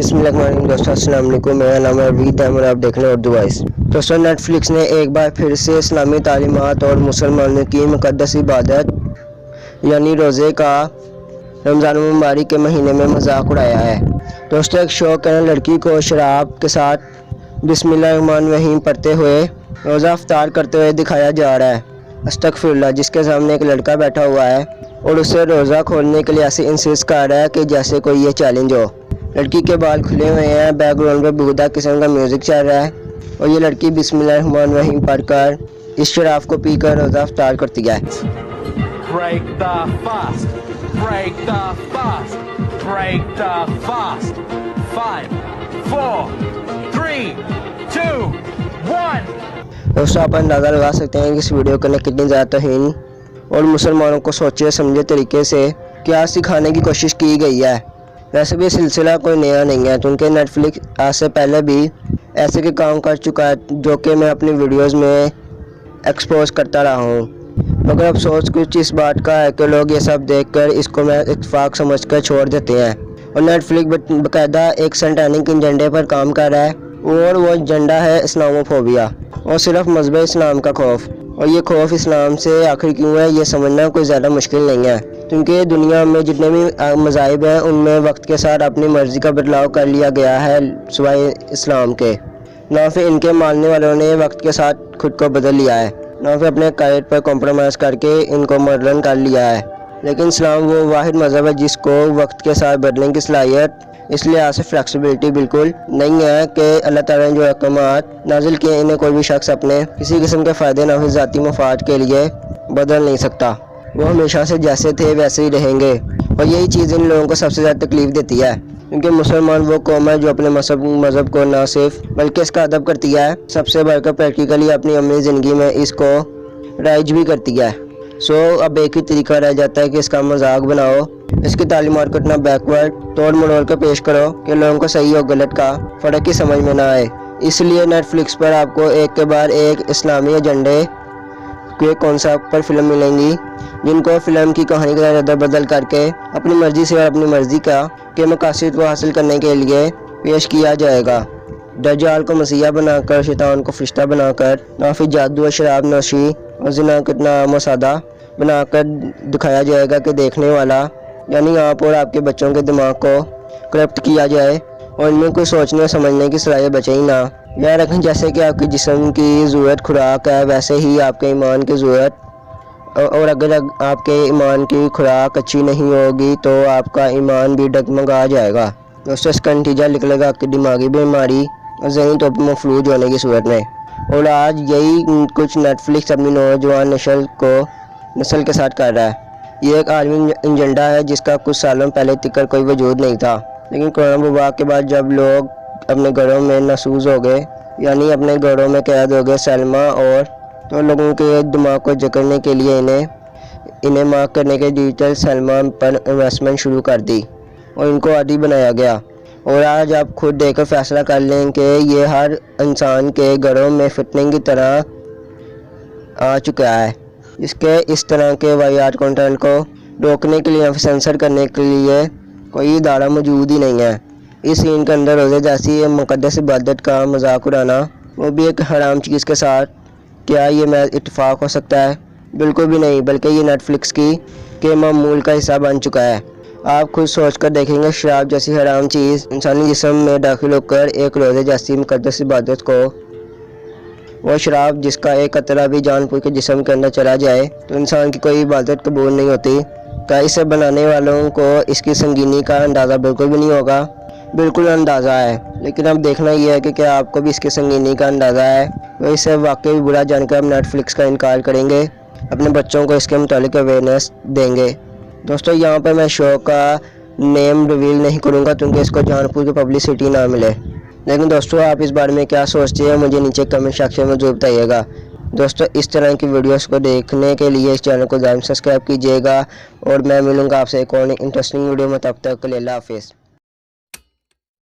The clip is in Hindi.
बिस्मिल्लाहिर्रहमानिर्रहीम। दोस्तों अस्सलाम वालेकुम, मेरा नाम है अवीद और आप देख रहे हैं उर्दू वॉइस। दोस्तों नेटफ्लिक्स ने एक बार फिर से इस्लामी तालीमात और मुसलमानों की मुक़द्दस इबादत यानी रोज़े का रमज़ान मुबारक के महीने में मजाक उड़ाया है। दोस्तों एक शौक है लड़की को शराब के साथ बिस्मिल्लाहिर्रहमानिर्रहीम पढ़ते हुए रोज़ा अफ्तार करते हुए दिखाया जा रहा है। अस्तगफिरुल्लाह। जिसके सामने एक लड़का बैठा हुआ है और उसे रोज़ा खोलने के लिए ऐसे इंसिस्ट कर रहा है कि जैसे कोई ये चैलेंज हो। लड़की के बाल खुले हुए हैं, बैकग्राउंड में बेहुदा किस्म का म्यूज़िक चल रहा है और ये लड़की बिस्मिल्लाहिर्रहमानिर्रहीम पढ़कर इस शराब को पीकर रोज़ा अफ्तार करती है। Break the fast. Break the fast. Break the fast. 5, 4, 3, 2, 1. दोस्तों आप अंदाज़ा लगा सकते हैं कि इस वीडियो के अंदर कितनी ज़्यादा तौहीन और मुसलमानों को सोचे समझे तरीके से क्या सिखाने की कोशिश की गई है। वैसे भी सिलसिला कोई नया नहीं है, क्योंकि नेटफ्लिक्स आज से पहले भी ऐसे के काम कर चुका है जो कि मैं अपनी वीडियोस में एक्सपोज करता रहा हूँ। मगर अफसोस कुछ इस बात का है कि लोग ये सब देखकर इसको मैं इत्तेफाक समझकर छोड़ देते हैं और नेटफ्लिक्स बाकायदा एक सैटेनिक एजेंडे पर काम कर रहा है और वो एजेंडा है इस्लामोफोबिया और सिर्फ मज़हब इस्लाम का खौफ। और ये खौफ इस्लाम से आखिर क्यों है ये समझना कोई ज़्यादा मुश्किल नहीं है, क्योंकि दुनिया में जितने भी मज़ाहिब हैं उनमें वक्त के साथ अपनी मर्ज़ी का बदलाव कर लिया गया है सिवाय इस्लाम के। ना फिर इनके मानने वालों ने वक्त के साथ खुद को बदल लिया है, ना फिर अपने कायद पर कॉम्प्रोमाइज़ करके इनको मॉडर्न कर लिया है। लेकिन इस्लाम वो वाहिद मज़हब है जिसको वक्त के साथ बदलने की सलाहियत, इसलिए आज से फ्लेक्सिबिलिटी बिल्कुल नहीं है कि अल्लाह ताला ने जो अहकामात नाजिल किए इन्हें कोई भी शख्स अपने किसी किस्म के फ़ायदे ना फिर ज़ाती मफाद के लिए बदल नहीं सकता। वो हमेशा से जैसे थे वैसे ही रहेंगे और यही चीज़ इन लोगों को सबसे ज़्यादा तकलीफ़ देती है, क्योंकि मुसलमान वो कौम है जो अपने मज़हब को ना सिर्फ बल्कि इसका अदब करती है, सबसे बढ़कर प्रैक्टिकली अपनी अमली ज़िंदगी में इसको राइज भी करती है। अब एक ही तरीका रह जाता है कि इसका मजाक बनाओ, इसकी तालीमात को इतना बैकवर्ड तोड़ मरोड़ कर पेश करो कि लोगों को सही और गलत का फ़र्क ही समझ में ना आए। इसलिए नेटफ्लिक्स पर आपको एक के बाद एक इस्लामी एजेंडे के कॉन्सेप्ट पर फिल्म मिलेंगी जिनको फिल्म की कहानी का रद्द बदल करके अपनी मर्जी से और अपनी मर्जी के मकासद को हासिल करने के लिए पेश किया जाएगा। दज्जाल को मसीहा बनाकर, शैतान को फरिश्ता बनाकर, ना फिर जादू और शराब नोशी और ज़िना कितना मसादा बनाकर दिखाया जाएगा कि देखने वाला यानी आप और आपके बच्चों के दिमाग को करप्ट किया जाए और इनमें कोई सोचने और समझने की सलाहियत बचे ही ना। याद रखें जैसे कि आपके जिस्म की ज़रूरत खुराक है वैसे ही आपके ईमान की ज़रूरत, और अगर आपके ईमान की खुराक अच्छी नहीं होगी तो आपका ईमान भी डगमगा जाएगा। दोस्तों इसका नतीजा निकलेगा आपकी दिमागी बीमारी और ज़हनी तौर पर मफलूज होने की सूरत में। और आज यही कुछ नेटफ्लिक्स अपनी नौजवान नस्ल के साथ कर रहा है। ये एक आलमी एजेंडा है जिसका कुछ सालों पहले तिकर कोई वजूद नहीं था, लेकिन कोरोना वबा के बाद जब लोग अपने घरों में नसूज हो गए यानी अपने घरों में कैद हो गए सलमा, और तो लोगों के दिमाग को जकड़ने के लिए इन्हें मार्क करने के डिजिटल सलमा पर इन्वेस्टमेंट शुरू कर दी और इनको आदी बनाया गया। और आज आप खुद देखकर फैसला कर लें कि ये हर इंसान के घरों में फिटनिंग की तरह आ चुका है। इसके इस तरह के वाहियात कंटेंट को रोकने के लिए या सेंसर करने के लिए कोई इदारा मौजूद ही नहीं है। इस सीन के अंदर रोज़े जैसी मुक़द्दस इबादत का मजाक उड़ाना, वो भी एक हराम चीज़ के साथ, क्या ये मैं इत्तेफाक हो सकता है? बिल्कुल भी नहीं, बल्कि ये नेटफ्लिक्स के मामूल का हिस्सा बन चुका है। आप खुद सोचकर देखेंगे शराब जैसी हराम चीज़ इंसानी जिस्म में दाखिल होकर एक रोज़े जैसी मुक़द्दस इबादत को, वो शराब जिसका एक कतरा भी जानबूझ के जिस्म के अंदर चला जाए तो इंसान की कोई इबादत कबूल नहीं होती। क्या इसे बनाने वालों को इसकी संगीनी का अंदाज़ा बिल्कुल भी नहीं होगा? बिल्कुल अंदाज़ा है, लेकिन अब देखना यह है कि क्या आपको भी इसकी संगीनी का अंदाज़ा है। वो इसे वाकई बुरा जानकर हम नेटफ्लिक्स का इनकार करेंगे, अपने बच्चों को इसके मुतालिक अवेयरनेस देंगे। दोस्तों यहाँ पर मैं शो का नेम रिवील नहीं करूँगा क्योंकि इसको जानबूझ के पब्लिसिटी ना मिले, लेकिन दोस्तों आप इस बारे में क्या सोचते हैं मुझे नीचे कमेंट सेक्शन में ज़रूर बताइएगा। दोस्तों इस तरह की वीडियोस को देखने के लिए इस चैनल को ज़रूर सब्सक्राइब कीजिएगा और मैं मिलूँगा आपसे एक और इंटरेस्टिंग वीडियो में। तब तक के लिए अल्लाह हाफिज़।